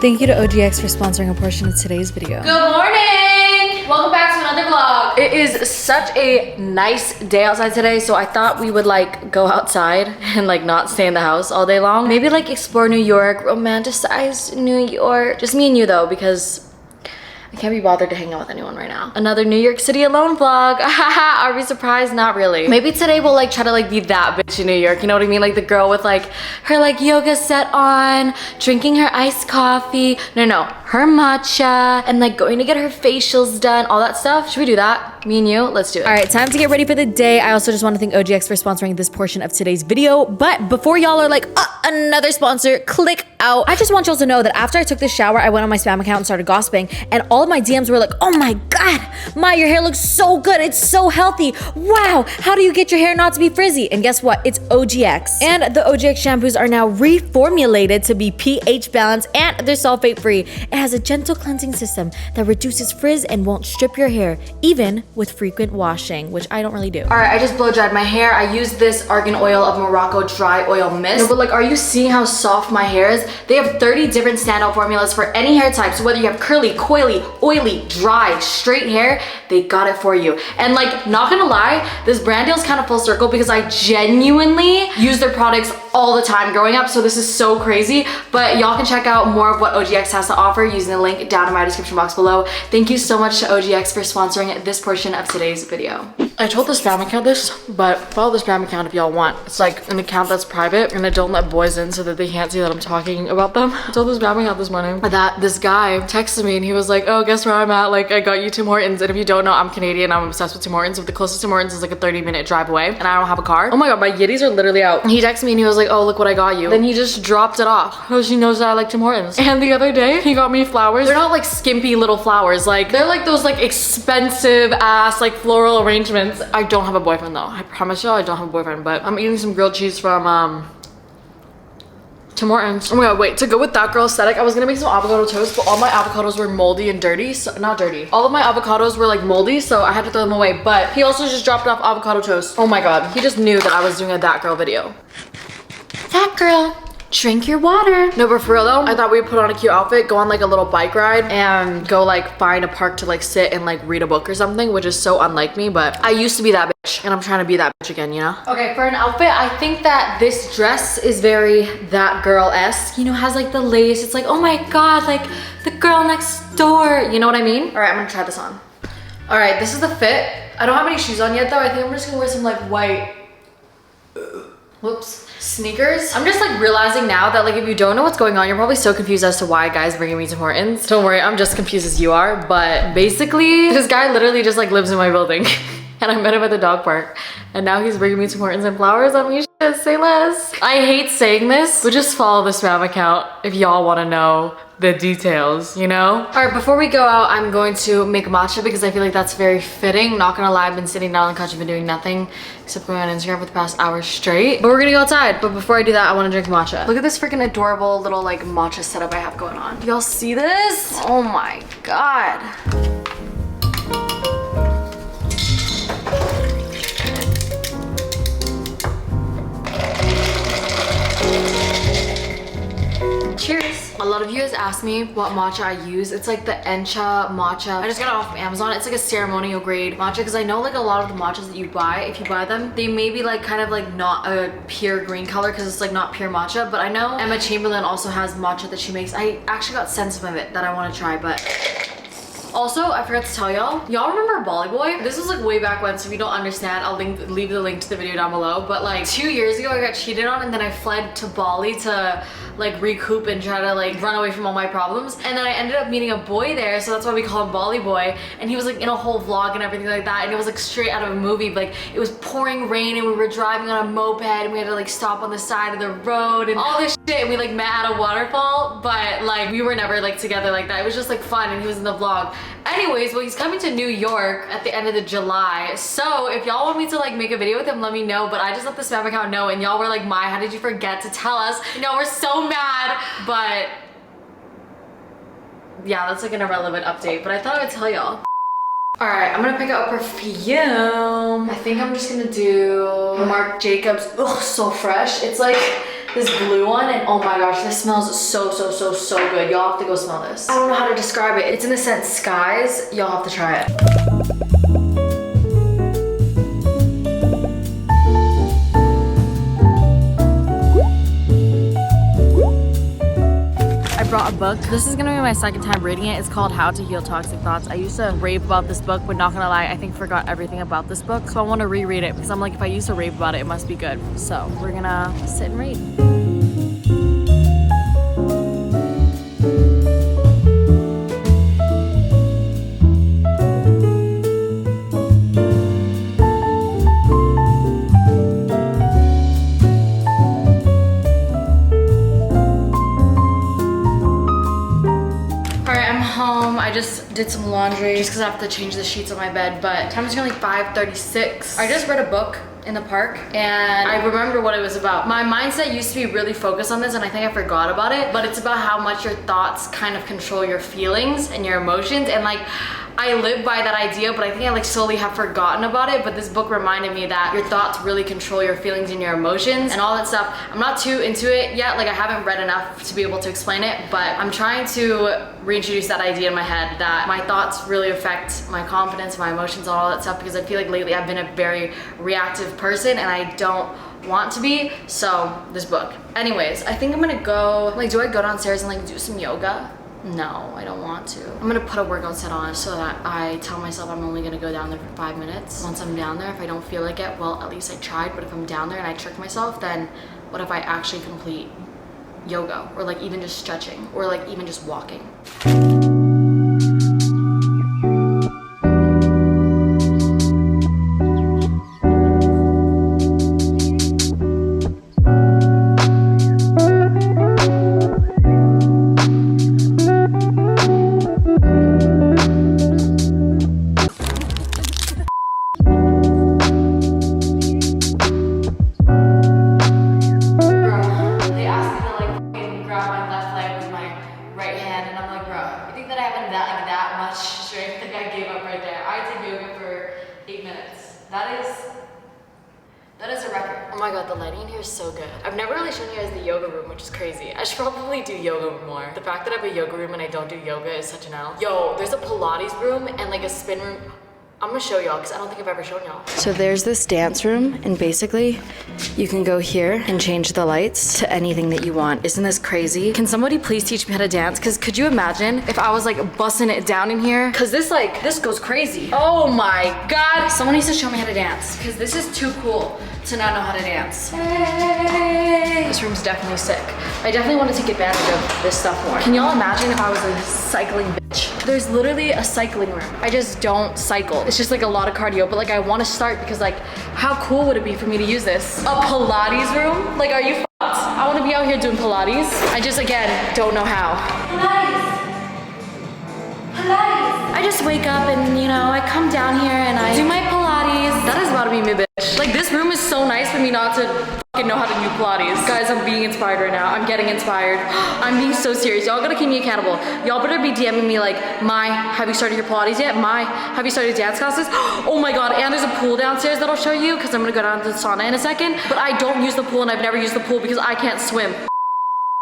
Thank you to OGX for sponsoring a portion of today's video. Good morning! Welcome back to another vlog. It is such a nice day outside today, so I thought we would like go outside and like not stay in the house all day long. Maybe like explore New York, romanticize New York. Just me and you though, because I can't be bothered to hang out with anyone right now. Another New York City alone vlog. Are we surprised? Not really. Maybe today we'll like try to like be that bitch in New York. You know what I mean? Like the girl with like her like yoga set on, drinking her iced coffee. No, her matcha, and like going to get her facials done, all that stuff. Should we do that? Me and you? Let's do it. All right, time to get ready for the day. I also just want to thank OGX for sponsoring this portion of today's video. But before y'all are like, another sponsor, click out. I just want y'all to know that after I took this shower, I went on my spam account and started gossiping, and all of my DMs were like, oh my God, Ma, your hair looks so good. It's so healthy. Wow, how do you get your hair not to be frizzy? And guess what? It's OGX. And the OGX shampoos are now reformulated to be pH balanced, and they're sulfate free. It has a gentle cleansing system that reduces frizz and won't strip your hair, even with frequent washing, which I don't really do. All right, I just blow dried my hair. I used this argan oil of Morocco dry oil mist. No, but like, are you seeing how soft my hair is? They have 30 different standout formulas for any hair type. So whether you have curly, coily, oily, dry, straight hair, they got it for you. And like, not gonna lie, this brand deal is kind of full circle because I genuinely use their products all the time growing up, so this is so crazy. But y'all can check out more of what OGX has to offer using the link down in my description box below. Thank you so much to OGX for sponsoring this portion of today's video. I told this spam account this, but follow the spam account if y'all want. It's like an account that's private and I don't let boys in so that they can't see that I'm talking about them. I told this spam account this morning that this guy texted me and he was like, oh, guess where I'm at? Like, I got you Tim Hortons. And if you don't know, I'm Canadian. I'm obsessed with Tim Hortons. So the closest Tim Hortons is like a 30-minute drive away and I don't have a car. Oh my God, my yitties are literally out. He texted me and he was like, oh, look what I got you. Then he just dropped it off because he knows that I like Tim Hortons. And the other day, he got me flowers. They're not like skimpy little flowers. Like, they're like those like expensive ass like floral arrangements. I don't have a boyfriend though. I promise y'all I don't have a boyfriend, but I'm eating some grilled cheese from Tim Hortons. Oh my God, wait, to go with that girl aesthetic, I was gonna make some avocado toast, but all my avocados were moldy and dirty. So, not dirty. All of my avocados were like moldy, so I had to throw them away. But he also just dropped off avocado toast. Oh my God, he just knew that I was doing a that girl video. That girl. Drink your water. No, but for real though, I thought we'd put on a cute outfit, go on like a little bike ride, and go like find a park to like sit and like read a book or something, which is so unlike me, but I used to be that bitch and I'm trying to be that bitch again, you know? Okay, for an outfit, I think that this dress is very that girl-esque, you know, has like the lace. It's like, oh my God, like the girl next door. You know what I mean? All right, I'm gonna try this on. All right, this is the fit. I don't have any shoes on yet though. I think I'm just gonna wear some like white, whoops, sneakers. I'm just like realizing now that like if you don't know what's going on, you're probably so confused as to why a guy's bringing me to Hortons. Don't worry, I'm just confused as you are. But basically, this guy literally just like lives in my building. And I met him at the dog park. And now he's bringing me to Hortons and flowers. I mean, shit, say less. I hate saying this, but just follow the spam account if y'all wanna know the details, you know? All right, before we go out, I'm going to make matcha because I feel like that's very fitting. Not gonna lie, I've been sitting down on the couch, I've been doing nothing except going on Instagram for the past hour straight. But we're gonna go outside. But before I do that, I wanna drink matcha. Look at this freaking adorable little like matcha setup I have going on. Y'all see this? Oh my God. Cheers. A lot of you guys asked me what matcha I use. It's like the Encha matcha. I just got it off of Amazon. It's like a ceremonial grade matcha because I know like a lot of the matchas that you buy, if you buy them, they may be like kind of like not a pure green color because it's like not pure matcha. But I know Emma Chamberlain also has matcha that she makes. I actually got scents of it that I want to try, but also, I forgot to tell y'all remember Bali Boy? This was like way back when, so if you don't understand, I'll leave the link to the video down below. But like 2 years ago, I got cheated on and then I fled to Bali to like recoup and try to like run away from all my problems. And then I ended up meeting a boy there, so that's why we call him Bali Boy. And he was like in a whole vlog and everything like that. And it was like straight out of a movie. Like it was pouring rain and we were driving on a moped and we had to like stop on the side of the road and all this shit. And we like met at a waterfall, but like we were never like together like that. It was just like fun and he was in the vlog. Anyways, well, he's coming to New York at the end of the July. So if y'all want me to like make a video with him, let me know. But I just let the spam account know and y'all were like, Mai, how did you forget to tell us? You know, we're so mad, but yeah, that's like an irrelevant update, but I thought I would tell y'all. All right, I'm gonna pick out perfume. I think I'm just gonna do Marc Jacobs. Ugh, so fresh. It's like this blue one, and oh my gosh, this smells so good. Y'all have to go smell this. I don't know how to describe it. It's in the scent Skies. Y'all have to try it. Brought a book. This is gonna be my second time reading it. It's called How to Heal Toxic Thoughts. I used to rave about this book, but not gonna lie, I think forgot everything about this book. So I want to reread it because I'm like, if I used to rave about it, it must be good. So we're gonna sit and read. I just did some laundry just because I have to change the sheets on my bed, but time is only 5:36. I just read a book in the park and I remember what it was about. My mindset used to be really focused on this and I think I forgot about it, but it's about how much your thoughts kind of control your feelings and your emotions, and like I live by that idea, but I think I like slowly have forgotten about it. But this book reminded me that your thoughts really control your feelings and your emotions and all that stuff. I'm not too into it yet. Like I haven't read enough to be able to explain it, but I'm trying to reintroduce that idea in my head that my thoughts really affect my confidence, my emotions, and all that stuff, because I feel like lately I've been a very reactive person and I don't want to be. So this book. Anyways, I think I'm gonna go, like, do I go downstairs and like do some yoga? No, I don't want to. I'm gonna put a workout set on so that I tell myself I'm only gonna go down there for 5 minutes. Once I'm down there, if I don't feel like it, well, at least I tried. But if I'm down there and I trick myself, then what if I actually complete yoga, or like even just stretching, or like even just walking? That is a record. Oh my god, the lighting in here is so good. I've never really shown you guys the yoga room, which is crazy. I should probably do yoga more. The fact that I have a yoga room and I don't do yoga is such an L. Yo, there's a Pilates room and like a spin room. I'm gonna show y'all because I don't think I've ever shown y'all. So there's this dance room and basically you can go here and change the lights to anything that you want. Isn't this crazy? Can somebody please teach me how to dance? Because could you imagine if I was like busting it down in here? Because this goes crazy. Oh my god. Someone needs to show me how to dance because this is too cool to not know how to dance. Hey. This room's definitely sick. I definitely want to take advantage of this stuff more. Can y'all imagine if I was a cycling bitch? There's literally a cycling room. I just don't cycle. It's just like a lot of cardio, but like I want to start because like how cool would it be for me to use this? A Pilates room? Like, are you f***ed? I want to be out here doing Pilates. I just, again, don't know how. Pilates. I just wake up and, you know, I come down here and I do my Pilates. That is about to be me, bitch. Like, this room is so nice for me not to fucking know how to do Pilates. Guys, I'm being inspired right now. I'm getting inspired. I'm being so serious. Y'all gotta keep me accountable. Y'all better be DMing me like, have you started your Pilates yet? Have you started dance classes? Oh my god, and there's a pool downstairs that I'll show you because I'm gonna go down to the sauna in a second. But I don't use the pool and I've never used the pool because I can't swim.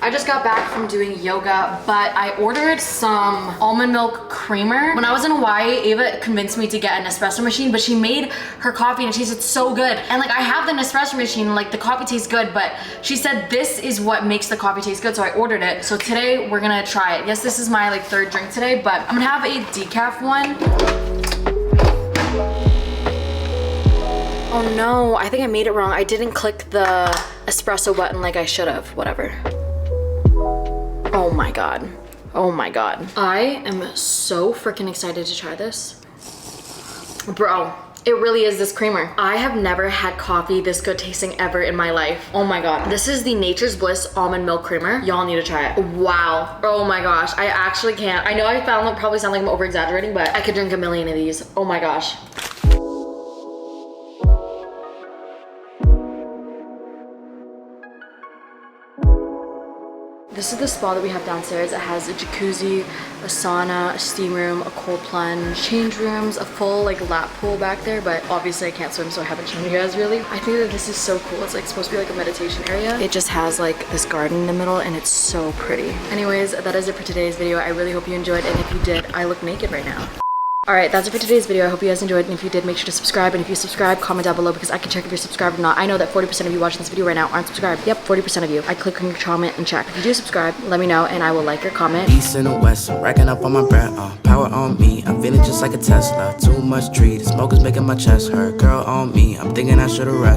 I just got back from doing yoga, but I ordered some almond milk creamer. When I was in Hawaii, Ava convinced me to get an espresso machine, but she made her coffee and it tasted so good. And like I have the Nespresso machine, like the coffee tastes good, but she said this is what makes the coffee taste good, so I ordered it. So today we're gonna try it. Yes, this is my like third drink today, but I'm gonna have a decaf one. Oh no, I think I made it wrong. I didn't click the espresso button like I should have, whatever. Oh my god. Oh my god. I am so freaking excited to try this. Bro, it really is this creamer. I have never had coffee this good tasting ever in my life. Oh my god. This is the Nature's Bliss almond milk creamer. Y'all need to try it. Wow. Oh my gosh. I actually can't. I know I probably sound like I'm over exaggerating, but I could drink a million of these. Oh my gosh. This is the spa that we have downstairs. It has a jacuzzi, a sauna, a steam room, a cold plunge, change rooms, a full like lap pool back there, but obviously I can't swim, so I haven't shown you guys really. I think that this is so cool. It's like supposed to be like a meditation area. It just has like this garden in the middle and it's so pretty. Anyways, that is it for today's video. I really hope you enjoyed, and if you did, I look naked right now. Alright, that's it for today's video. I hope you guys enjoyed, and if you did, make sure to subscribe, and if you subscribe, comment down below because I can check if you're subscribed or not. I know that 40% of you watching this video right now aren't subscribed. Yep, 40% of you. I click on your comment and check. If you do subscribe, let me know and I will like your comment. East and the west, I'm racking up on my bread, power on me, I'm feeling just like a Tesla. Too much tree, the smoke is making my chest hurt. Girl on me, I'm thinking I should've rest.